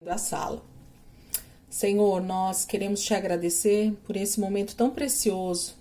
Da sala. Senhor, nós queremos te agradecer por esse momento tão precioso.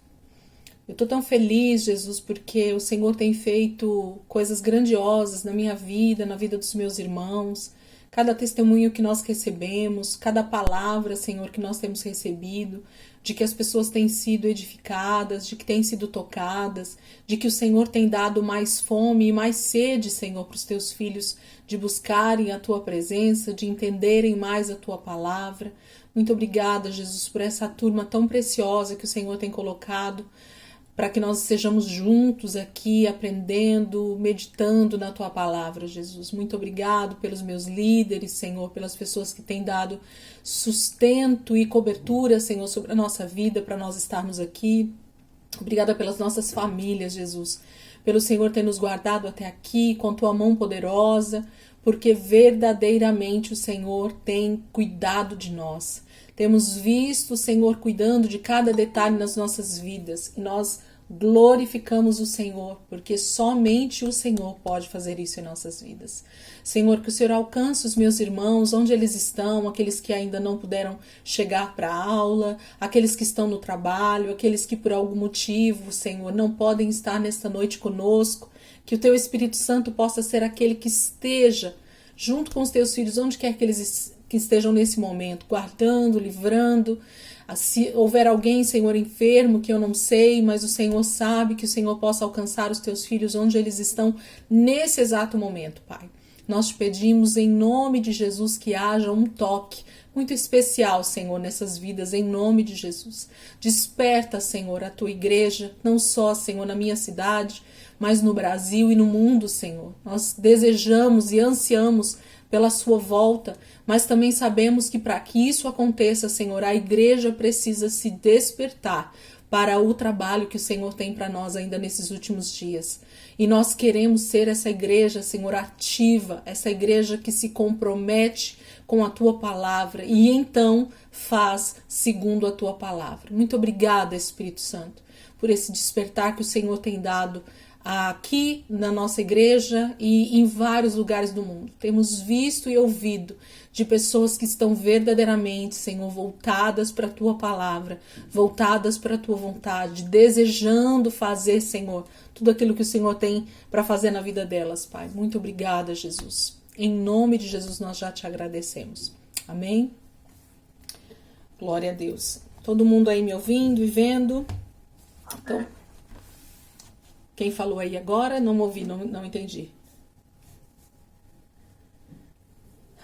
Eu estou tão feliz, Jesus, porque o Senhor tem feito coisas grandiosas na minha vida, na vida dos meus irmãos. Cada testemunho que nós recebemos, cada palavra, Senhor, que nós temos recebido, de que as pessoas têm sido edificadas, de que têm sido tocadas, de que o Senhor tem dado mais fome e mais sede, Senhor, para os teus filhos, de buscarem a tua presença, de entenderem mais a tua palavra. Muito obrigada, Jesus, por essa turma tão preciosa que o Senhor tem colocado, para que nós estejamos juntos aqui, aprendendo, meditando na Tua palavra, Jesus. Muito obrigado pelos meus líderes, Senhor, pelas pessoas que têm dado sustento e cobertura, Senhor, sobre a nossa vida, para nós estarmos aqui. Obrigada pelas nossas famílias, Jesus. Pelo Senhor ter nos guardado até aqui, com Tua mão poderosa, porque verdadeiramente o Senhor tem cuidado de nós. Temos visto o Senhor cuidando de cada detalhe nas nossas vidas e nós glorificamos o Senhor, porque somente o Senhor pode fazer isso em nossas vidas. Senhor, que o Senhor alcance os meus irmãos, onde eles estão, aqueles que ainda não puderam chegar para a aula, aqueles que estão no trabalho, aqueles que por algum motivo, Senhor, não podem estar nesta noite conosco, que o Teu Espírito Santo possa ser aquele que esteja junto com os Teus filhos, onde quer que eles que estejam nesse momento, guardando, livrando. Se houver alguém, Senhor, enfermo, que eu não sei, mas o Senhor sabe, que o Senhor possa alcançar os Teus filhos onde eles estão nesse exato momento, Pai. Nós te pedimos em nome de Jesus que haja um toque muito especial, Senhor, nessas vidas, em nome de Jesus. Desperta, Senhor, a Tua igreja, não só, Senhor, na minha cidade, mas no Brasil e no mundo, Senhor. Nós desejamos e ansiamos pela sua volta, mas também sabemos que para que isso aconteça, Senhor, a igreja precisa se despertar para o trabalho que o Senhor tem para nós ainda nesses últimos dias. E nós queremos ser essa igreja, Senhor, ativa, essa igreja que se compromete com a Tua palavra e então faz segundo a Tua palavra. Muito obrigada, Espírito Santo, por esse despertar que o Senhor tem dado aqui na nossa igreja e em vários lugares do mundo. Temos visto e ouvido de pessoas que estão verdadeiramente, Senhor, voltadas para a Tua palavra, voltadas para a Tua vontade, desejando fazer, Senhor, tudo aquilo que o Senhor tem para fazer na vida delas, Pai. Muito obrigada, Jesus. Em nome de Jesus nós já te agradecemos. Amém? Glória a Deus. Todo mundo aí me ouvindo e vendo? Então, quem falou aí agora? Não ouvi, não entendi.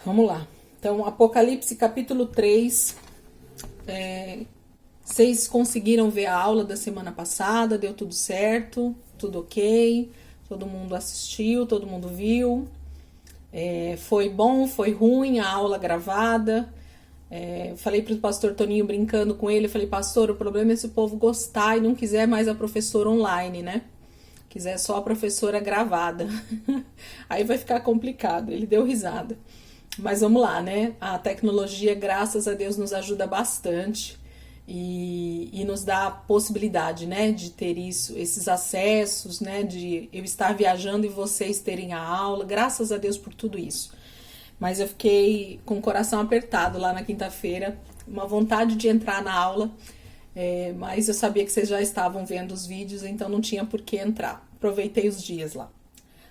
Vamos lá. Então, Apocalipse capítulo 3. Vocês conseguiram ver a aula da semana passada? Deu tudo certo? Tudo ok? Todo mundo assistiu? Todo mundo viu? Foi bom? Foi ruim a aula gravada? Falei para o pastor Toninho brincando com ele. Falei, pastor, o problema é se o povo gostar e não quiser mais a professora online, né? Quiser só a professora gravada. Aí vai ficar complicado. Ele deu risada. Mas vamos lá, né? A tecnologia, graças a Deus, nos ajuda bastante e nos dá a possibilidade, né, de ter esses acessos, né, de eu estar viajando e vocês terem a aula. Graças a Deus por tudo isso. Mas eu fiquei com o coração apertado lá na quinta-feira, uma vontade de entrar na aula, mas eu sabia que vocês já estavam vendo os vídeos, então não tinha por que entrar. Aproveitei os dias lá.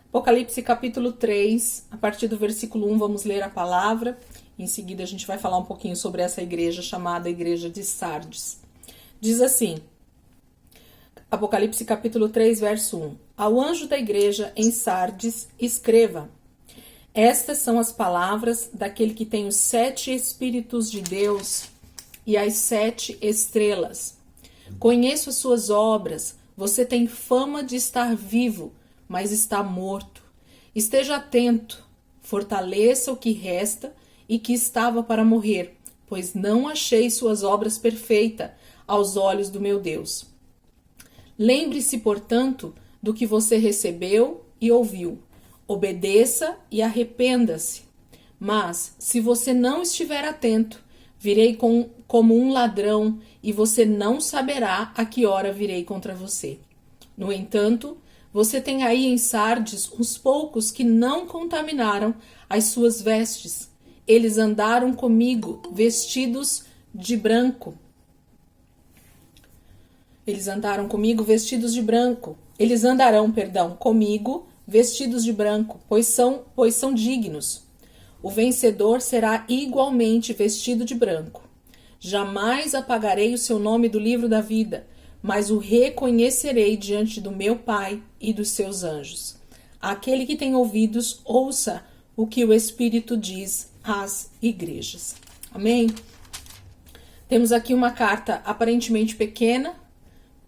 Apocalipse capítulo 3, a partir do versículo 1, vamos ler a palavra. Em seguida a gente vai falar um pouquinho sobre essa igreja chamada Igreja de Sardes. Diz assim, Apocalipse capítulo 3, verso 1. Ao anjo da igreja em Sardes, escreva: estas são as palavras daquele que tem os 7 Espíritos de Deus e as 7 estrelas. Conheço as suas obras, você tem fama de estar vivo, mas está morto. Esteja atento, fortaleça o que resta e que estava para morrer, pois não achei suas obras perfeitas aos olhos do meu Deus. Lembre-se, portanto, do que você recebeu e ouviu. Obedeça e arrependa-se. Mas, se você não estiver atento, virei como um ladrão e você não saberá a que hora virei contra você. No entanto, você tem aí em Sardes uns poucos que não contaminaram as suas vestes eles andaram comigo vestidos de branco. Eles andaram comigo vestidos de branco. Eles andarão, comigo vestidos de branco, pois são dignos. O vencedor será igualmente vestido de branco. Jamais apagarei o seu nome do livro da vida, mas o reconhecerei diante do meu Pai e dos seus anjos. Aquele que tem ouvidos, ouça o que o Espírito diz às igrejas. Amém? Temos aqui uma carta aparentemente pequena,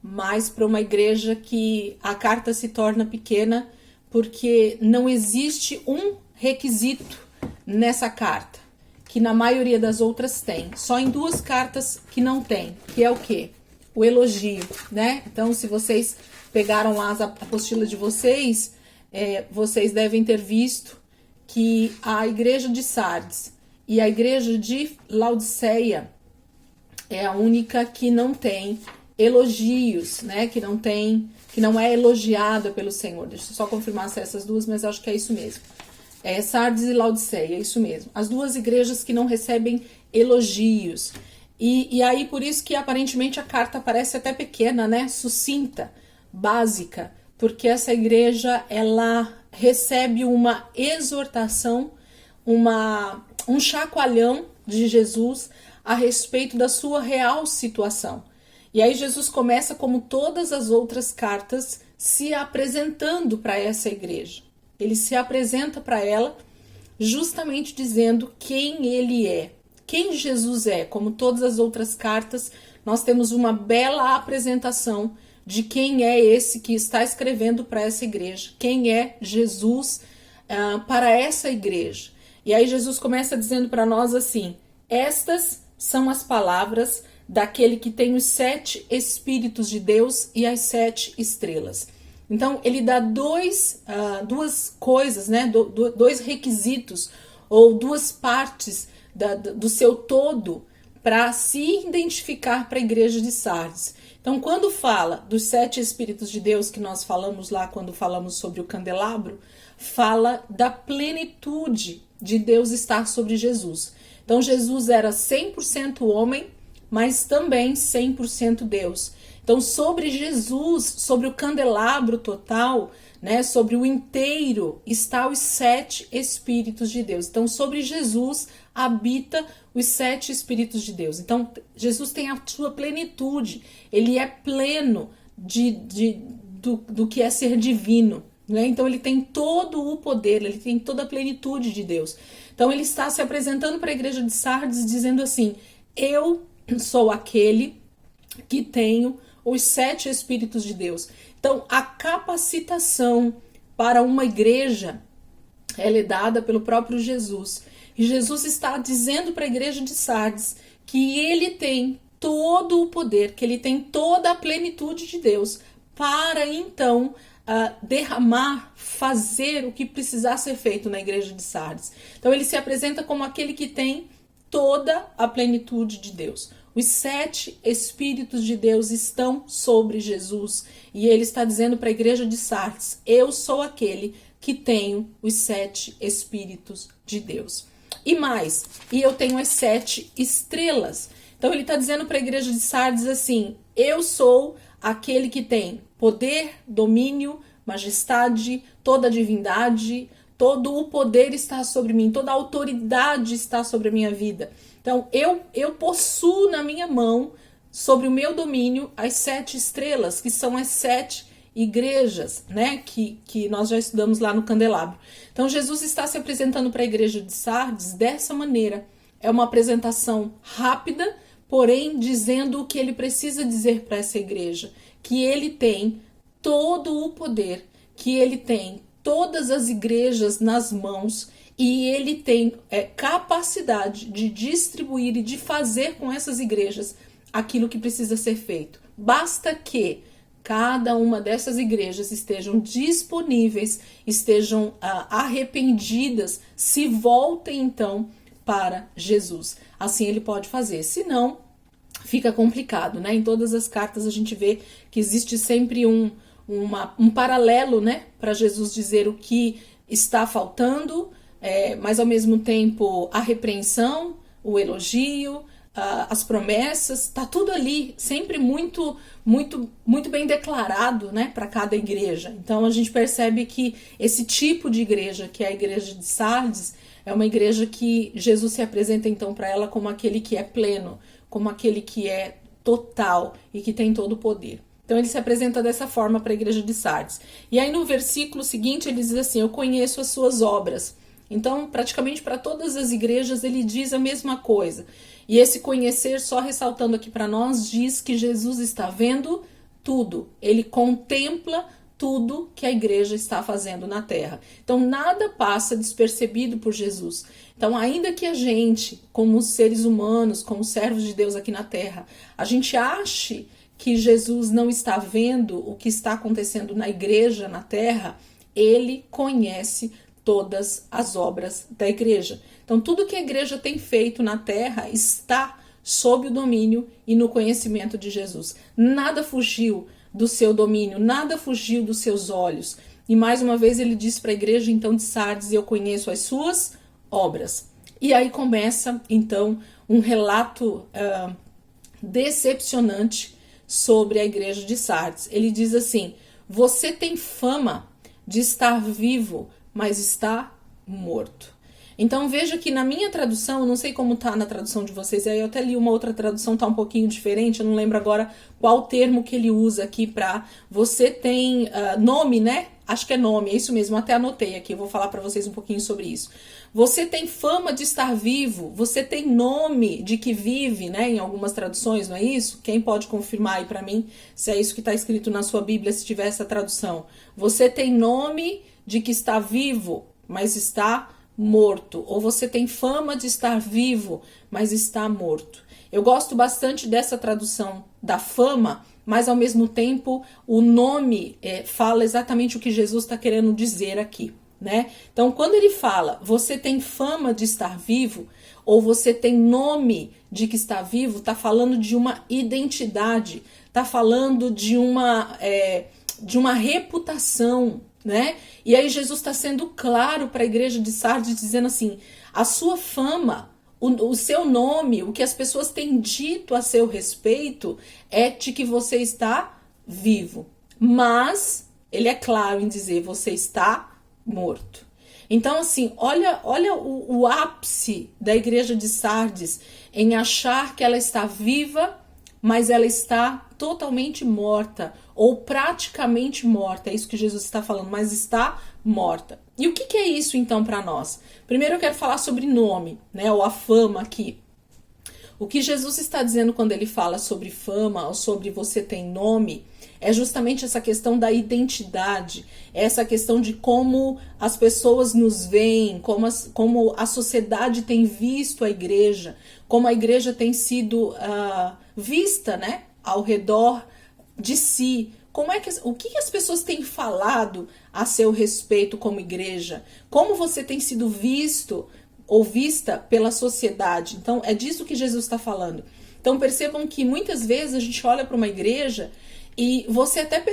mas para uma igreja que a carta se torna pequena porque não existe um requisito nessa carta, que na maioria das outras tem. Só em 2 cartas que não tem, que é o quê? O elogio, né? Então, se vocês pegaram lá as apostilas de vocês, vocês devem ter visto que a igreja de Sardes e a igreja de Laodiceia é a única que não tem elogios, né? Que não é elogiada pelo Senhor. Deixa eu só confirmar se é essas duas, mas acho que é isso mesmo. Sardes e Laodiceia, é isso mesmo. As 2 igrejas que não recebem elogios. E aí, por isso que aparentemente a carta parece até pequena, né? Sucinta, básica, porque essa igreja, ela recebe uma exortação, um chacoalhão de Jesus a respeito da sua real situação. E aí Jesus começa, como todas as outras cartas, se apresentando para essa igreja. Ele se apresenta para ela justamente dizendo quem ele é, quem Jesus é. Como todas as outras cartas, nós temos uma bela apresentação de quem é esse que está escrevendo para essa igreja, quem é Jesus para essa igreja. E aí Jesus começa dizendo para nós assim: estas são as palavras daquele que tem os 7 Espíritos de Deus e as 7 estrelas. Então, ele dá duas coisas, né? 2 requisitos, ou 2 partes do seu todo para se identificar para a igreja de Sardes. Então, quando fala dos 7 Espíritos de Deus, que nós falamos lá quando falamos sobre o candelabro, fala da plenitude de Deus estar sobre Jesus. Então, Jesus era 100% homem, mas também 100% Deus. Então, sobre Jesus, sobre o candelabro total, né, sobre o inteiro, está os 7 Espíritos de Deus. Então, sobre Jesus habita os 7 Espíritos de Deus. Então, Jesus tem a sua plenitude, ele é pleno do que é ser divino. Né? Então, ele tem todo o poder, ele tem toda a plenitude de Deus. Então, ele está se apresentando para a igreja de Sardes, dizendo assim: eu sou aquele que tenho os 7 Espíritos de Deus. Então, a capacitação para uma igreja, ela é dada pelo próprio Jesus. E Jesus está dizendo para a igreja de Sardes que ele tem todo o poder, que ele tem toda a plenitude de Deus para, então, derramar, fazer o que precisar ser feito na igreja de Sardes. Então, ele se apresenta como aquele que tem toda a plenitude de Deus. Os 7 Espíritos de Deus estão sobre Jesus. E ele está dizendo para a igreja de Sardes: eu sou aquele que tenho os 7 Espíritos de Deus. E mais, e eu tenho as 7 estrelas. Então ele está dizendo para a igreja de Sardes assim: eu sou aquele que tem poder, domínio, majestade, toda a divindade, todo o poder está sobre mim, toda a autoridade está sobre a minha vida. Então, eu possuo na minha mão, sobre o meu domínio, as 7 estrelas, que são as 7 igrejas, né? Que nós já estudamos lá no candelabro. Então, Jesus está se apresentando para a igreja de Sardes dessa maneira. É uma apresentação rápida, porém dizendo o que ele precisa dizer para essa igreja. Que ele tem todo o poder, que ele tem todas as igrejas nas mãos, e ele tem capacidade de distribuir e de fazer com essas igrejas aquilo que precisa ser feito. Basta que cada uma dessas igrejas estejam disponíveis, estejam arrependidas, se voltem então para Jesus. Assim ele pode fazer, senão fica complicado, né? Em todas as cartas a gente vê que existe sempre um paralelo, né? Para Jesus dizer o que está faltando, mas ao mesmo tempo a repreensão, o elogio, as promessas, tá tudo ali, sempre muito bem declarado, né, para cada igreja. Então a gente percebe que esse tipo de igreja, que é a igreja de Sardes, é uma igreja que Jesus se apresenta então para ela como aquele que é pleno, como aquele que é total e que tem todo o poder. Então ele se apresenta dessa forma para a igreja de Sardes. E aí no versículo seguinte ele diz assim: eu conheço as suas obras. Então praticamente para todas as igrejas ele diz a mesma coisa. E esse conhecer, só ressaltando aqui para nós, diz que Jesus está vendo tudo. Ele contempla tudo que a igreja está fazendo na terra. Então nada passa despercebido por Jesus. Então ainda que a gente, como seres humanos, como servos de Deus aqui na terra, a gente ache que Jesus não está vendo o que está acontecendo na igreja, na terra, ele conhece todas as obras da igreja. Então tudo que a igreja tem feito na terra está sob o domínio e no conhecimento de Jesus. Nada fugiu do seu domínio, nada fugiu dos seus olhos. E mais uma vez ele diz para a igreja então de Sardes: eu conheço as suas obras. E aí começa então um relato decepcionante sobre a igreja de Sardes. Ele diz assim: você tem fama de estar vivo, mas está morto. Então veja que na minha tradução, não sei como tá na tradução de vocês, aí eu até li uma outra tradução, tá um pouquinho diferente, eu não lembro agora qual termo que ele usa aqui para você tem nome, né? Acho que é nome, é isso mesmo, até anotei aqui, eu vou falar para vocês um pouquinho sobre isso. Você tem fama de estar vivo, você tem nome de que vive, né? Em algumas traduções, não é isso? Quem pode confirmar aí para mim se é isso que está escrito na sua Bíblia, se tiver essa tradução? Você tem nome de que está vivo, mas está morto, ou você tem fama de estar vivo, mas está morto. Eu gosto bastante dessa tradução da fama, mas ao mesmo tempo o nome fala exatamente o que Jesus está querendo dizer aqui, né? Então quando ele fala, você tem fama de estar vivo, ou você tem nome de que está vivo, está falando de uma identidade, está falando de uma reputação, né? E aí Jesus está sendo claro para a igreja de Sardes, dizendo assim: a sua fama, o seu nome, o que as pessoas têm dito a seu respeito é de que você está vivo. Mas ele é claro em dizer: você está morto. Então assim, olha o ápice da igreja de Sardes em achar que ela está viva, mas ela está totalmente morta, ou praticamente morta, é isso que Jesus está falando, mas está morta. E o que é isso então para nós? Primeiro eu quero falar sobre nome, né, ou a fama aqui. O que Jesus está dizendo quando ele fala sobre fama, ou sobre você tem nome, é justamente essa questão da identidade, essa questão de como as pessoas nos veem, como a sociedade tem visto a igreja, como a igreja tem sido vista, né, ao redor de si. O que as pessoas têm falado a seu respeito como igreja? Como você tem sido visto ou vista pela sociedade? Então é disso que Jesus está falando. Então percebam que muitas vezes a gente olha para uma igreja e você até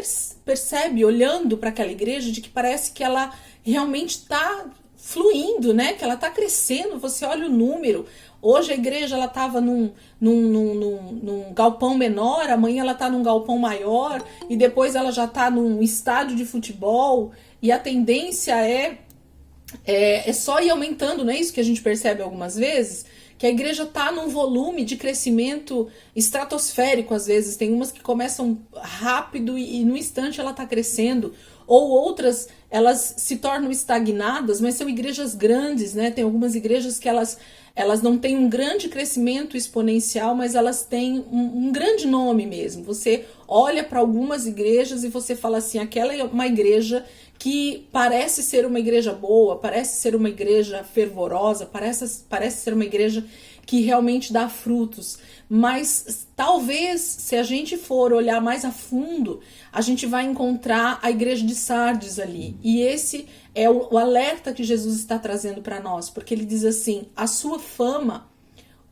percebe, olhando para aquela igreja, de que parece que ela realmente está fluindo, né? Que ela está crescendo. Você olha o número. Hoje a igreja ela estava num galpão menor, amanhã ela está num galpão maior, e depois ela já está num estádio de futebol, e a tendência é só ir aumentando, não é isso que a gente percebe algumas vezes? Que a igreja está num volume de crescimento estratosférico, às vezes. Tem umas que começam rápido e no instante ela está crescendo. Ou outras, elas se tornam estagnadas, mas são igrejas grandes, né? Tem algumas igrejas que elas não têm um grande crescimento exponencial, mas elas têm um grande nome mesmo. Você olha para algumas igrejas e você fala assim, aquela é uma igreja que parece ser uma igreja boa, parece ser uma igreja fervorosa, parece ser uma igreja que realmente dá frutos. Mas talvez, se a gente for olhar mais a fundo, a gente vai encontrar a igreja de Sardes ali. E esse é o alerta que Jesus está trazendo para nós, porque ele diz assim, a sua fama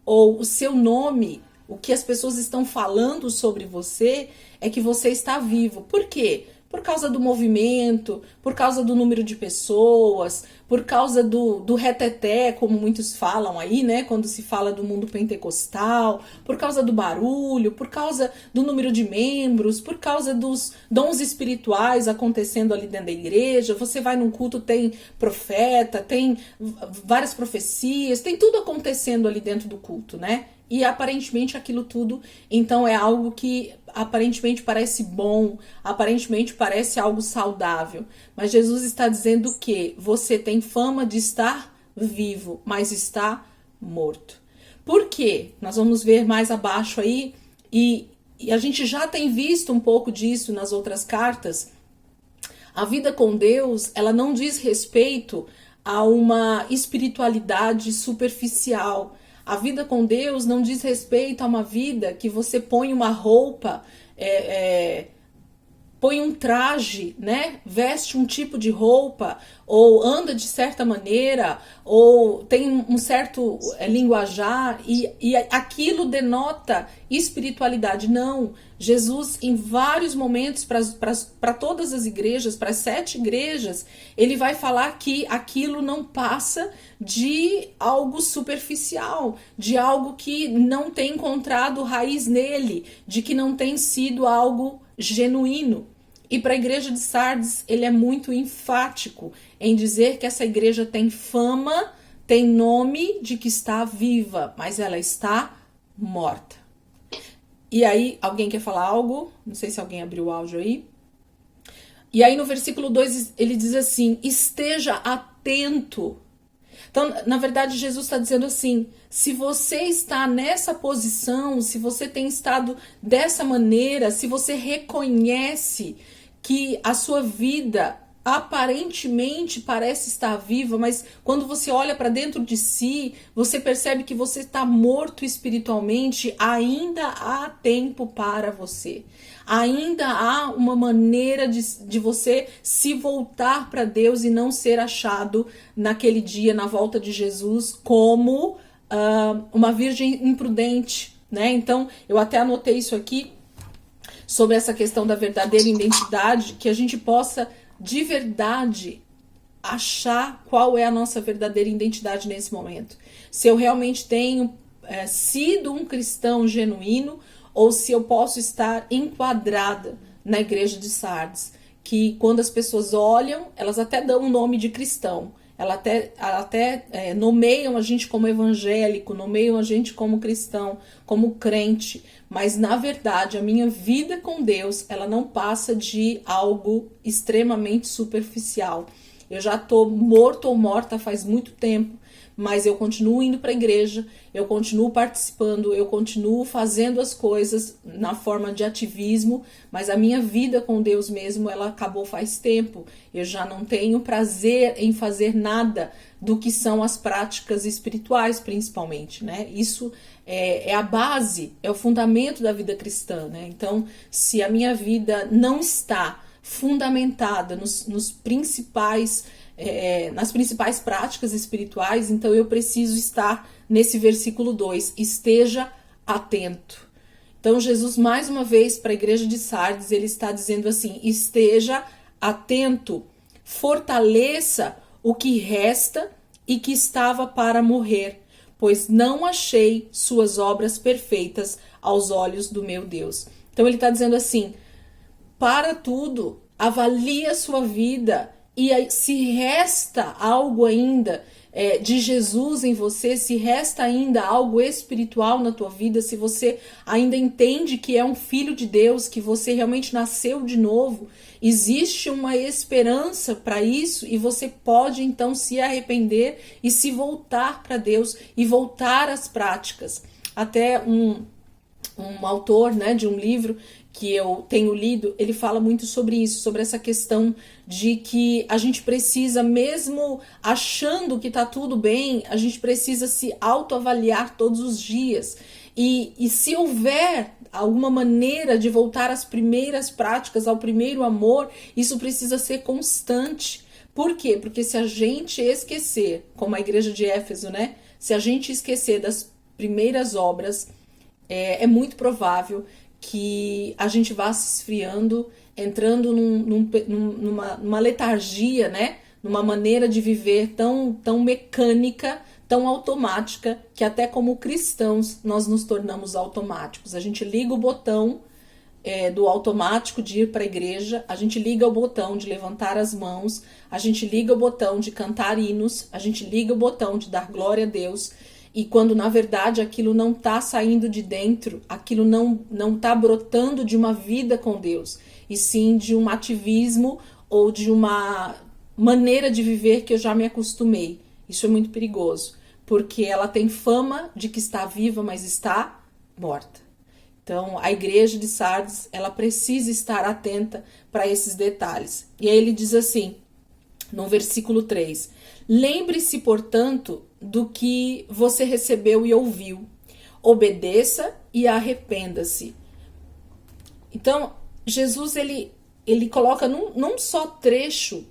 ou o seu nome, o que as pessoas estão falando sobre você é que você está vivo. Por quê? Por causa do movimento, por causa do número de pessoas, por causa do reteté, como muitos falam aí, né? Quando se fala do mundo pentecostal, por causa do barulho, por causa do número de membros, por causa dos dons espirituais acontecendo ali dentro da igreja. Você vai num culto, tem profeta, tem várias profecias, tem tudo acontecendo ali dentro do culto, né? E aparentemente aquilo tudo, então, é algo que aparentemente parece bom, aparentemente parece algo saudável. Mas Jesus está dizendo que você tem fama de estar vivo, mas está morto. Por quê? Nós vamos ver mais abaixo aí, e a gente já tem visto um pouco disso nas outras cartas. A vida com Deus, ela não diz respeito a uma espiritualidade superficial. A vida com Deus não diz respeito a uma vida que você põe uma roupa, põe um traje, né? Veste um tipo de roupa, ou anda de certa maneira, ou tem um certo linguajar, e aquilo denota espiritualidade. Não. Jesus, em vários momentos, para todas as igrejas, para as 7 igrejas, ele vai falar que aquilo não passa de algo superficial, de algo que não tem encontrado raiz nele, de que não tem sido algo genuíno. E para a igreja de Sardes, ele é muito enfático em dizer que essa igreja tem fama, tem nome de que está viva, mas ela está morta. E aí, alguém quer falar algo? Não sei se alguém abriu o áudio aí. E aí no versículo 2 ele diz assim: esteja atento. Então, na verdade, Jesus está dizendo assim: se você está nessa posição, se você tem estado dessa maneira, se você reconhece que a sua vida aparentemente parece estar viva, mas quando você olha para dentro de si, você percebe que você está morto espiritualmente, ainda há tempo para você. Ainda há uma maneira de você se voltar para Deus e não ser achado naquele dia, na volta de Jesus, como uma virgem imprudente, né? Então, eu até anotei isso aqui, sobre essa questão da verdadeira identidade, que a gente possa de verdade achar qual é a nossa verdadeira identidade nesse momento. Se eu realmente tenho sido um cristão genuíno, ou se eu posso estar enquadrada na igreja de Sardes, que quando as pessoas olham, elas até dão o nome de cristão, elas até nomeiam a gente como evangélico, nomeiam a gente como cristão, como crente, mas na verdade a minha vida com Deus, ela não passa de algo extremamente superficial. Eu já estou morto ou morta faz muito tempo, mas eu continuo indo para a igreja, eu continuo participando, eu continuo fazendo as coisas na forma de ativismo, mas a minha vida com Deus mesmo, ela acabou faz tempo. Eu já não tenho prazer em fazer nada do que são as práticas espirituais, principalmente, né? Isso é a base, é o fundamento da vida cristã, né? Então, se a minha vida não está fundamentada nas principais práticas espirituais, então eu preciso estar nesse versículo 2, esteja atento. Então Jesus, mais uma vez, para a igreja de Sardes, ele está dizendo assim: esteja atento, fortaleça o que resta e que estava para morrer, pois não achei suas obras perfeitas aos olhos do meu Deus. Então ele está dizendo assim: para tudo, avalie a sua vida, e se resta algo ainda de Jesus em você, se resta ainda algo espiritual na tua vida, se você ainda entende que é um filho de Deus, que você realmente nasceu de novo, existe uma esperança para isso, e você pode então se arrepender e se voltar para Deus e voltar às práticas. Até um autor, né, de um livro que eu tenho lido, ele fala muito sobre isso, sobre essa questão de que a gente precisa, mesmo achando que tá tudo bem, a gente precisa se autoavaliar todos os dias. E se houver alguma maneira de voltar às primeiras práticas, ao primeiro amor, isso precisa ser constante. Por quê? Porque se a gente esquecer, como a igreja de Éfeso, né? Se a gente esquecer das primeiras obras, é muito provável que a gente vá se esfriando, entrando numa letargia, né? numa maneira de viver tão mecânica, tão automática, que até como cristãos nós nos tornamos automáticos. A gente liga o botão do automático de ir para a igreja, a gente liga o botão de levantar as mãos, a gente liga o botão de cantar hinos, a gente liga o botão de dar glória a Deus, e quando na verdade aquilo não está saindo de dentro, aquilo não está brotando de uma vida com Deus, e sim de um ativismo ou de uma maneira de viver que eu já me acostumei. Isso é muito perigoso, porque ela tem fama de que está viva, mas está morta. Então, a igreja de Sardes, ela precisa estar atenta para esses detalhes. E aí ele diz assim, no versículo 3, lembre-se, portanto, do que você recebeu e ouviu. Obedeça e arrependa-se. Então, Jesus, ele coloca num só trecho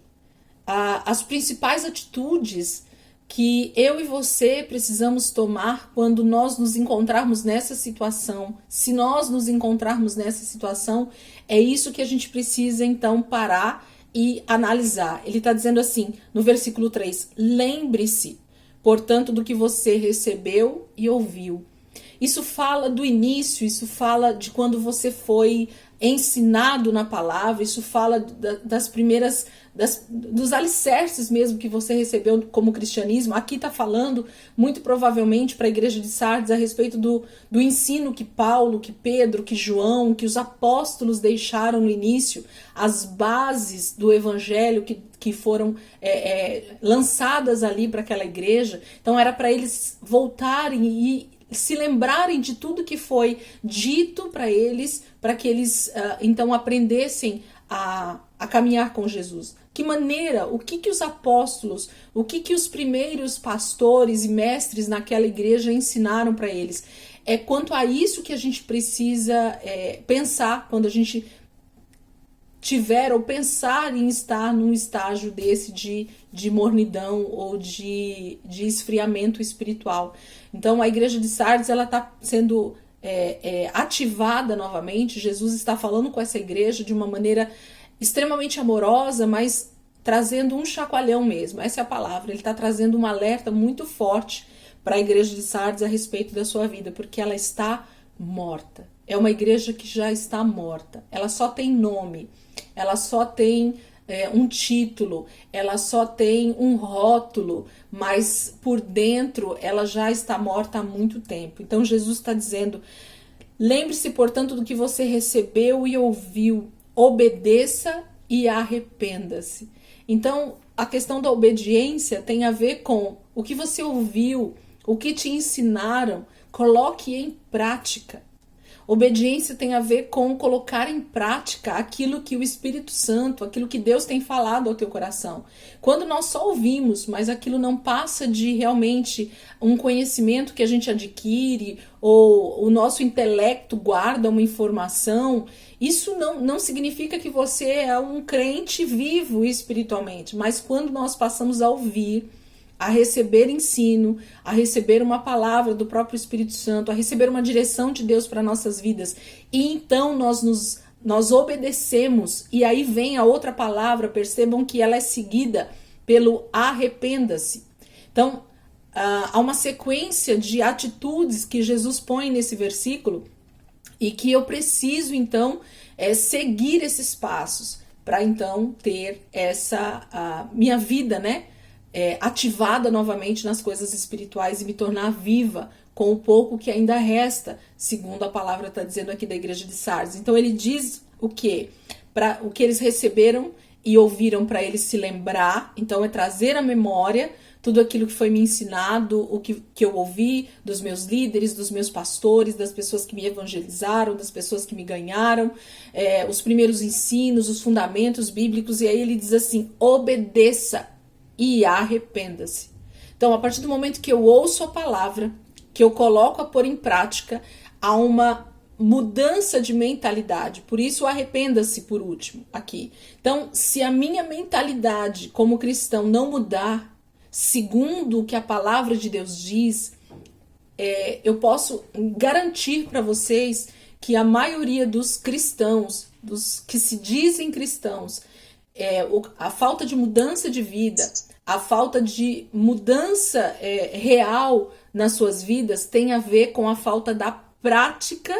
as principais atitudes que eu e você precisamos tomar quando nós nos encontrarmos nessa situação. Se nós nos encontrarmos nessa situação, é isso que a gente precisa então parar e analisar. Ele está dizendo assim, no versículo 3, lembre-se, portanto, do que você recebeu e ouviu. Isso fala do início, isso fala de quando você foi ensinado na palavra, isso fala das primeiras, dos alicerces mesmo que você recebeu como cristianismo. Aqui está falando, muito provavelmente, para a igreja de Sardes a respeito do ensino que Paulo, que Pedro, que João, que os apóstolos deixaram no início, as bases do evangelho que foram lançadas ali para aquela igreja. Então era para eles voltarem e se lembrarem de tudo que foi dito para eles, para que eles então aprendessem a caminhar com Jesus. Que maneira, o que os apóstolos, o que os primeiros pastores e mestres naquela igreja ensinaram para eles? É quanto a isso que a gente precisa pensar quando a gente tiver ou pensar em estar num estágio desse de mornidão ou de esfriamento espiritual. Então a igreja de Sardes, ela está sendo ativada novamente. Jesus está falando com essa igreja de uma maneira extremamente amorosa, mas trazendo um chacoalhão mesmo. Essa é a palavra. Ele está trazendo um alerta muito forte para a igreja de Sardes a respeito da sua vida, porque ela está morta. É uma igreja que já está morta. Ela só tem nome, ela só tem um título, ela só tem um rótulo, mas por dentro ela já está morta há muito tempo. Então Jesus está dizendo, lembre-se, portanto, do que você recebeu e ouviu, obedeça e arrependa-se. Então a questão da obediência tem a ver com o que você ouviu, o que te ensinaram, coloque em prática. Obediência tem a ver com colocar em prática aquilo que o Espírito Santo, aquilo que Deus tem falado ao teu coração. Quando nós só ouvimos, mas aquilo não passa de realmente um conhecimento que a gente adquire, ou o nosso intelecto guarda uma informação, isso não significa que você é um crente vivo espiritualmente. Mas quando nós passamos a ouvir, a receber ensino, a receber uma palavra do próprio Espírito Santo, a receber uma direção de Deus para nossas vidas, e então nós obedecemos, e aí vem a outra palavra, percebam que ela é seguida pelo arrependa-se. Então, há uma sequência de atitudes que Jesus põe nesse versículo, e que eu preciso então seguir esses passos, para então ter essa minha vida, né? Ativada novamente nas coisas espirituais e me tornar viva com o pouco que ainda resta, segundo a palavra está dizendo aqui da igreja de Sardes. Então ele diz o quê? Para o que eles receberam e ouviram, para eles se lembrar. Então é trazer à memória tudo aquilo que foi me ensinado, o que eu ouvi dos meus líderes, dos meus pastores, das pessoas que me evangelizaram, das pessoas que me ganharam, os primeiros ensinos, os fundamentos bíblicos. E aí ele diz assim, obedeça e arrependa-se. Então, a partir do momento que eu ouço a palavra, que eu coloco a pôr em prática, há uma mudança de mentalidade. Por isso, arrependa-se por último aqui. Então, se a minha mentalidade como cristão não mudar, segundo o que a palavra de Deus diz, eu posso garantir para vocês que a maioria dos cristãos, dos que se dizem cristãos, a falta de mudança de vida, a falta de mudança real nas suas vidas tem a ver com a falta da prática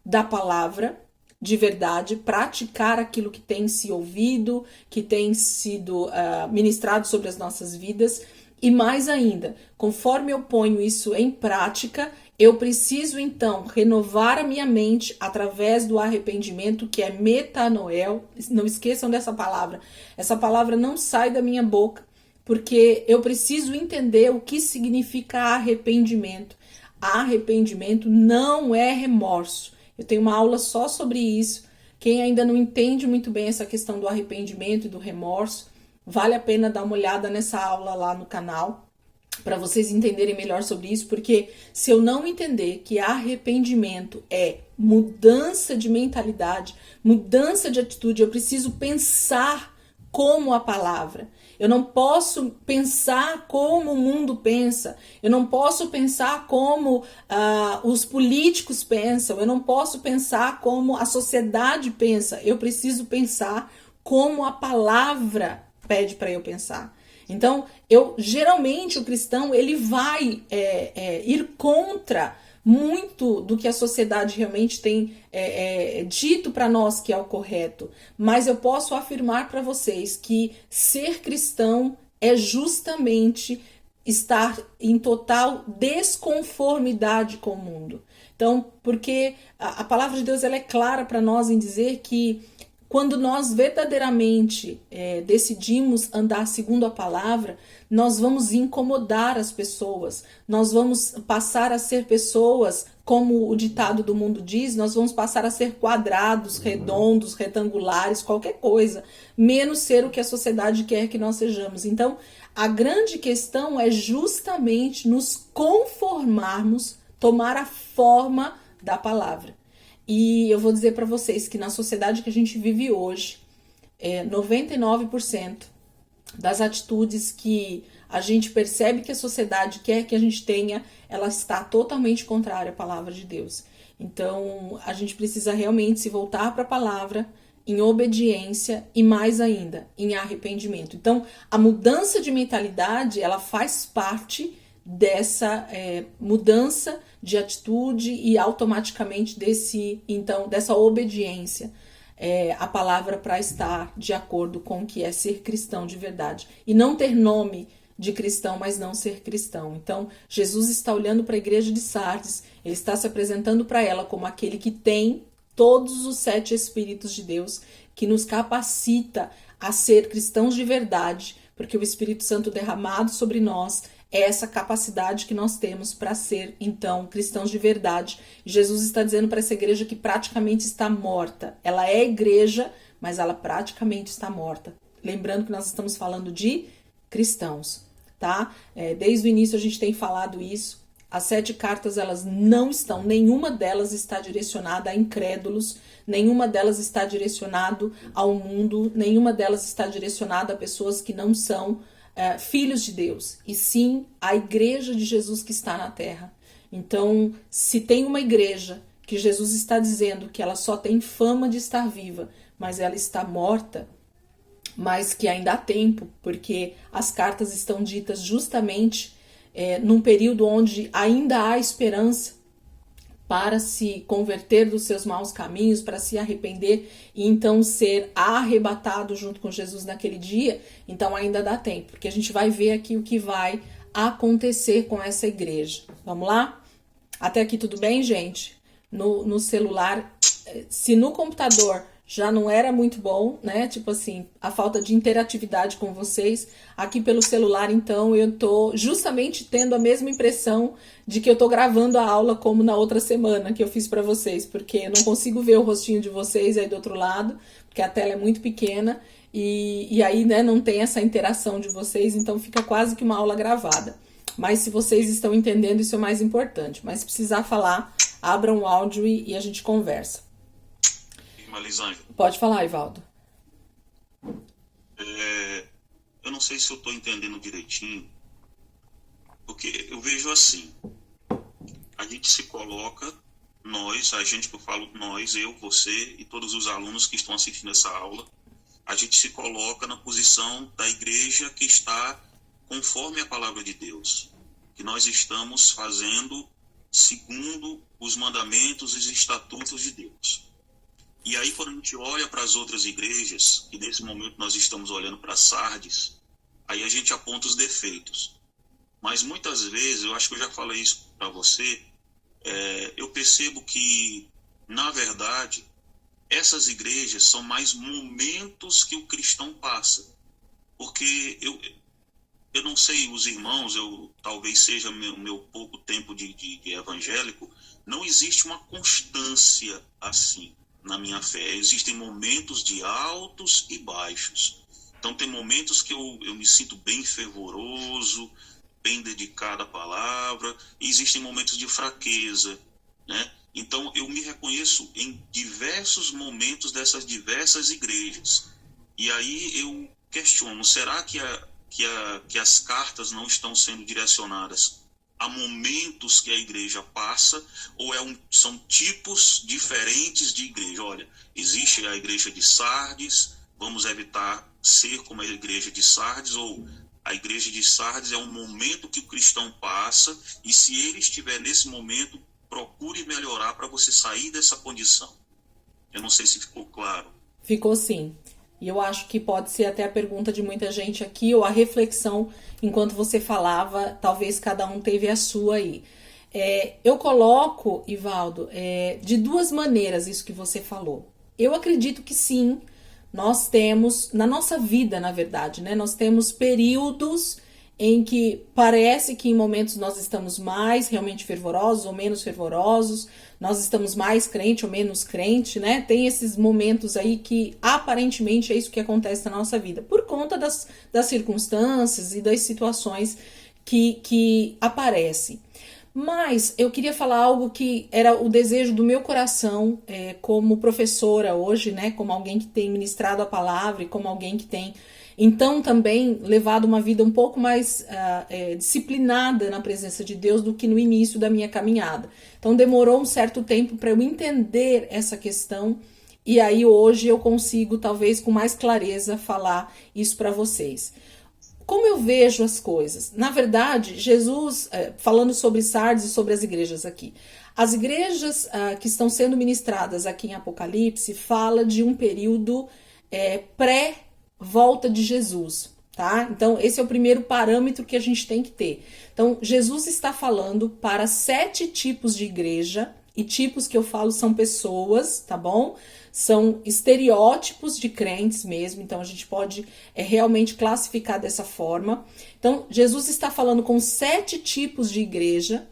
da palavra de verdade, praticar aquilo que tem se ouvido, que tem sido ministrado sobre as nossas vidas. E mais ainda, conforme eu ponho isso em prática, eu preciso então renovar a minha mente através do arrependimento, que é metanoel. Não esqueçam dessa palavra. Essa palavra não sai da minha boca, porque eu preciso entender o que significa arrependimento. Arrependimento não é remorso. Eu tenho uma aula só sobre isso. Quem ainda não entende muito bem essa questão do arrependimento e do remorso, vale a pena dar uma olhada nessa aula lá no canal, para vocês entenderem melhor sobre isso, porque se eu não entender que arrependimento é mudança de mentalidade, mudança de atitude, eu preciso pensar como a palavra. Eu não posso pensar como o mundo pensa. Eu não posso pensar como os políticos pensam. Eu não posso pensar como a sociedade pensa. Eu preciso pensar como a palavra pede para eu pensar. Então, geralmente o cristão ele vai ir contra muito do que a sociedade realmente tem dito para nós que é o correto. Mas eu posso afirmar para vocês que ser cristão é justamente estar em total desconformidade com o mundo. Então, porque a palavra de Deus ela é clara para nós em dizer que quando nós verdadeiramente decidimos andar segundo a palavra, nós vamos incomodar as pessoas, nós vamos passar a ser pessoas, como o ditado do mundo diz, nós vamos passar a ser quadrados, redondos, retangulares, qualquer coisa, menos ser o que a sociedade quer que nós sejamos. Então, a grande questão é justamente nos conformarmos, tomar a forma da palavra. E eu vou dizer para vocês que na sociedade que a gente vive hoje, 99% das atitudes que a gente percebe que a sociedade quer que a gente tenha, ela está totalmente contrária à palavra de Deus. Então, a gente precisa realmente se voltar para a palavra em obediência e mais ainda, em arrependimento. Então, a mudança de mentalidade, ela faz parte dessa mudança de atitude e automaticamente dessa obediência à palavra para estar de acordo com o que é ser cristão de verdade. E não ter nome de cristão, mas não ser cristão. Então, Jesus está olhando para a igreja de Sardes, ele está se apresentando para ela como aquele que tem todos os 7 Espíritos de Deus, que nos capacita a ser cristãos de verdade, porque o Espírito Santo derramado sobre nós é essa capacidade que nós temos para ser, então, cristãos de verdade. Jesus está dizendo para essa igreja que praticamente está morta. Ela é igreja, mas ela praticamente está morta. Lembrando que nós estamos falando de cristãos, tá? Desde o início a gente tem falado isso. As 7 cartas, elas não estão, nenhuma delas está direcionada a incrédulos, nenhuma delas está direcionada ao mundo, nenhuma delas está direcionada a pessoas que não são filhos de Deus, e sim a igreja de Jesus que está na terra. Então, se tem uma igreja que Jesus está dizendo que ela só tem fama de estar viva, mas ela está morta, mas que ainda há tempo, porque as cartas estão ditas justamente num período onde ainda há esperança para se converter dos seus maus caminhos, para se arrepender e então ser arrebatado junto com Jesus naquele dia, então ainda dá tempo, porque a gente vai ver aqui o que vai acontecer com essa igreja. Vamos lá? Até aqui tudo bem, gente? No celular, se no computador já não era muito bom, né? Tipo assim, a falta de interatividade com vocês. Aqui pelo celular, então, eu tô justamente tendo a mesma impressão de que eu tô gravando a aula como na outra semana que eu fiz para vocês, porque eu não consigo ver o rostinho de vocês aí do outro lado, porque a tela é muito pequena e aí, né, não tem essa interação de vocês, então fica quase que uma aula gravada. Mas se vocês estão entendendo, isso é o mais importante. Mas se precisar falar, abra um áudio e a gente conversa. Lisângela. Pode falar, Ivaldo. Eu não sei se eu estou entendendo direitinho, porque eu vejo assim, a gente se coloca, nós, a gente que eu falo nós, eu, você e todos os alunos que estão assistindo essa aula, a gente se coloca na posição da igreja que está conforme a palavra de Deus, que nós estamos fazendo segundo os mandamentos e os estatutos de Deus. E aí, quando a gente olha para as outras igrejas, e nesse momento nós estamos olhando para Sardes, aí a gente aponta os defeitos. Mas muitas vezes, eu acho que eu já falei isso para você, eu percebo que, na verdade, essas igrejas são mais momentos que o cristão passa. Porque eu não sei, os irmãos, talvez seja o meu pouco tempo de evangélico, não existe uma constância assim na minha fé. Existem momentos de altos e baixos. Então tem momentos que eu me sinto bem fervoroso, bem dedicado à palavra, e existem momentos de fraqueza, né? Então eu me reconheço em diversos momentos dessas diversas igrejas. E aí eu questiono, será que as cartas não estão sendo direcionadas a momentos que a igreja passa, ou são tipos diferentes de igreja? Olha, existe a igreja de Sardes, vamos evitar ser como a igreja de Sardes, ou a igreja de Sardes é um momento que o cristão passa, e se ele estiver nesse momento, procure melhorar para você sair dessa condição. Eu não sei se ficou claro. Ficou sim. E eu acho que pode ser até a pergunta de muita gente aqui, ou a reflexão enquanto você falava, talvez cada um teve a sua aí. Eu coloco, Ivaldo, de duas maneiras isso que você falou. Eu acredito que sim, nós temos, na nossa vida, na verdade, né, nós temos períodos em que parece que em momentos nós estamos mais realmente fervorosos ou menos fervorosos, nós estamos mais crente ou menos crente, né? Tem esses momentos aí que aparentemente é isso que acontece na nossa vida, por conta das circunstâncias e das situações que aparecem. Mas eu queria falar algo que era o desejo do meu coração, como professora hoje, né? Como alguém que tem ministrado a palavra e como alguém que tem então também levado uma vida um pouco mais disciplinada na presença de Deus do que no início da minha caminhada. Então demorou um certo tempo para eu entender essa questão, e aí hoje eu consigo talvez com mais clareza falar isso para vocês. Como eu vejo as coisas? Na verdade, Jesus, falando sobre Sardes e sobre as igrejas aqui, as igrejas que estão sendo ministradas aqui em Apocalipse fala de um período pré-volta de Jesus, tá? Então, esse é o primeiro parâmetro que a gente tem que ter. Então, Jesus está falando para 7 tipos de igreja, e tipos que eu falo são pessoas, tá bom? São estereótipos de crentes mesmo, então a gente pode realmente classificar dessa forma. Então, Jesus está falando com 7 tipos de igreja,